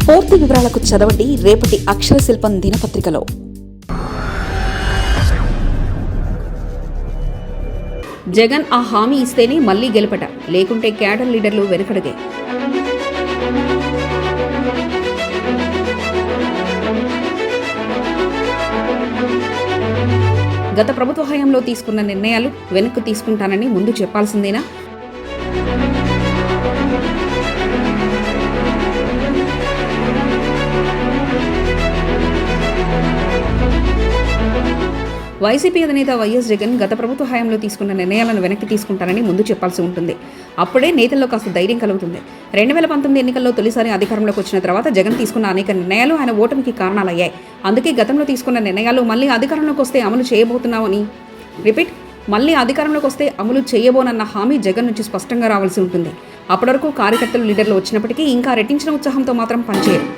పూర్తి వివరాలకు చదవండి రేపటి అక్షర శిల్పం దినపత్రికలో. జగన్ ఆ హామీ ఇస్తేనే మళ్లీ గెలుపట, లేకుంటే క్యాడర్ లీడర్లు వెనుకడుగే. గత ప్రభుత్వ హయాంలో తీసుకున్న నిర్ణయాలు వెనక్కు తీసుకుంటానని ముందు చెప్పాల్సిందేనా? వైసీపీ అధినేత వైఎస్ జగన్ గత ప్రభుత్వ హయాంలో తీసుకున్న నిర్ణయాలను వెనక్కి తీసుకుంటారని ముందు చెప్పాల్సి ఉంటుంది. అప్పుడే నేతల్లో కాస్త ధైర్యం కలుగుతుంది. 2019 ఎన్నికల్లో తొలిసారి అధికారంలోకి వచ్చిన తర్వాత జగన్ తీసుకున్న అనేక నిర్ణయాలు ఆయన ఓటమికి కారణాలయ్యాయి. అందుకే గతంలో తీసుకున్న నిర్ణయాలు మళ్లీ అధికారంలోకి వస్తే అమలు చేయబోతున్నామని మళ్లీ అధికారంలోకి వస్తే అమలు చేయబోనన్న హామీ జగన్ నుంచి స్పష్టంగా రావాల్సి ఉంటుంది. అప్పటి వరకు కార్యకర్తలు లీడర్లు వచ్చినప్పటికీ ఇంకా రెట్టించిన ఉత్సాహంతో మాత్రం పనిచేయరు.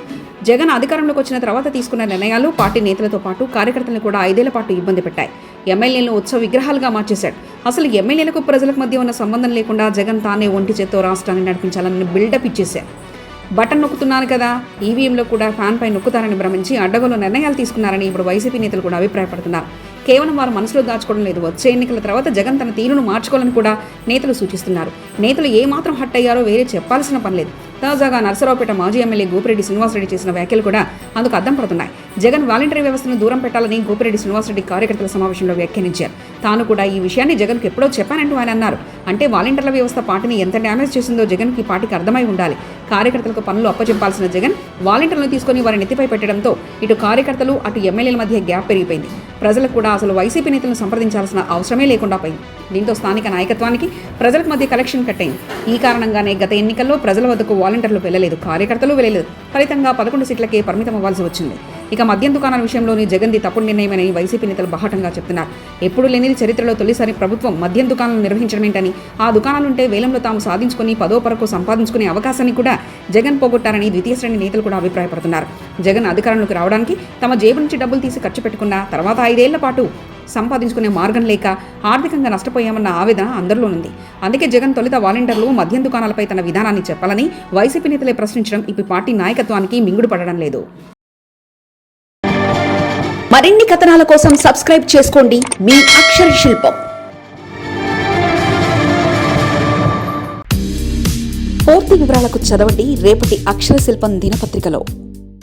జగన్ అధికారంలోకి వచ్చిన తర్వాత తీసుకున్న నిర్ణయాలు పార్టీ నేతలతో పాటు కార్యకర్తలను కూడా 5 ఏళ్ల పాటు ఇబ్బంది పెట్టాయి. ఎమ్మెల్యేలను ఉత్సవ విగ్రహాలుగా మార్చేశాడు. అసలు ఎమ్మెల్యేలకు ప్రజలకు మధ్య ఉన్న సంబంధం లేకుండా జగన్ తానే ఒంటి చేత్తో రాష్ట్రాన్ని నడిపించాలని బిల్డప్ ఇచ్చేశారు. బటన్ నొక్కుతున్నాను కదా, ఈవీఎంలో కూడా ఫ్యాన్ పై నొక్కుతారని భ్రమించి అడ్డగోలు నిర్ణయాలు తీసుకున్నారని ఇప్పుడు వైసీపీ నేతలు కూడా అభిప్రాయపడుతున్నారు. కేవలం వారు మనసులో దాచుకోవడం లేదు, వచ్చే ఎన్నికల తర్వాత జగన్ తన తీరును మార్చుకోవాలని కూడా నేతలు సూచిస్తున్నారు. నేతలు ఏమాత్రం హట్ అయ్యారో వేరే చెప్పాల్సిన పని లేదు. తాజాగా నర్సరావుపేట మాజీ ఎమ్మెల్యే గోపిరెడ్డి శ్రీనివాసరెడ్డి చేసిన వ్యాఖ్యలు కూడా అందుకు అద్దం పడుతున్నాయి. జగన్ వాలంటరీ వ్యవస్థను దూరం పెట్టాలని గోపిరెడ్డి శ్రీనివాసరెడ్డి కార్యకర్తల సమావేశంలో వ్యాఖ్యానించారు. తాను కూడా ఈ విషయాన్ని జగన్కు ఎప్పుడో చెప్పానంటూ ఆయన అన్నారు. అంటే వాలంటీర్ల వ్యవస్థ పార్టీని ఎంత డ్యామేజ్ చేసిందో జగన్కి పార్టీకి అర్థమై ఉండాలి. కార్యకర్తలకు పనులు అప్పచెప్పాల్సిన జగన్ వాలంటీర్లను తీసుకుని వారి నెత్తిపై పెట్టడంతో ఇటు కార్యకర్తలు అటు ఎమ్మెల్యేల మధ్య గ్యాప్ పెరిగిపోయింది. ప్రజలకు కూడా అసలు వైసీపీ నేతలను సంప్రదించాల్సిన అవసరమే లేకుండా పోయింది. దీంతో స్థానిక నాయకత్వానికి ప్రజలకు మధ్య కలెక్షన్ కట్ అయింది. ఈ కారణంగానే గత ఎన్నికల్లో ప్రజల వద్దకు వాలంటీర్లు వెళ్ళలేదు, కార్యకర్తలు వెళ్ళలేదు. ఫలితంగా 11 సీట్లకే పరిమితం అవ్వాల్సి వచ్చింది. ఇక మద్యం దుకాణాల విషయంలోని జగన్ది తప్పుడు నిర్ణయమని వైసీపీ నేతలు బాహటంగా చెప్తున్నారు. ఎప్పుడు లేనిది చరిత్రలో తొలిసారి ప్రభుత్వం మద్యం దుకాణాలను నిర్వహించడమేంటని, ఆ దుకాణాలుంటే వేలంలో తాము సాధించుకుని 10వ పరకు సంపాదించుకునే అవకాశాన్ని కూడా జగన్ పోగొట్టారని ద్వితీయ శ్రేణి నేతలు కూడా అభిప్రాయపడుతున్నారు. జగన్ అధికారంలోకి రావడానికి తమ జేబు నుంచి డబ్బులు తీసి ఖర్చు పెట్టుకున్న తర్వాత 5 ఏళ్ల పాటు సంపాదించుకునే మార్గం లేక ఆర్థికంగా నష్టపోయామన్న ఆవేదన అందరిలోనుంది. అందుకే జగన్ తొలుత వాలంటీర్లు మద్యం దుకాణాలపై తన విధానాన్ని చెప్పాలని వైసీపీ నేతలే ప్రశ్నించడం ఇప్పుడు పార్టీ నాయకత్వానికి మింగుడు పడడం లేదు. మరిన్ని కథనాల కోసం సబ్స్క్రైబ్ చేసుకోండి మీ అక్షర శిల్పం. పూర్తి వివరాలకు చదవండి రేపటి అక్షర శిల్పం దినపత్రికలో.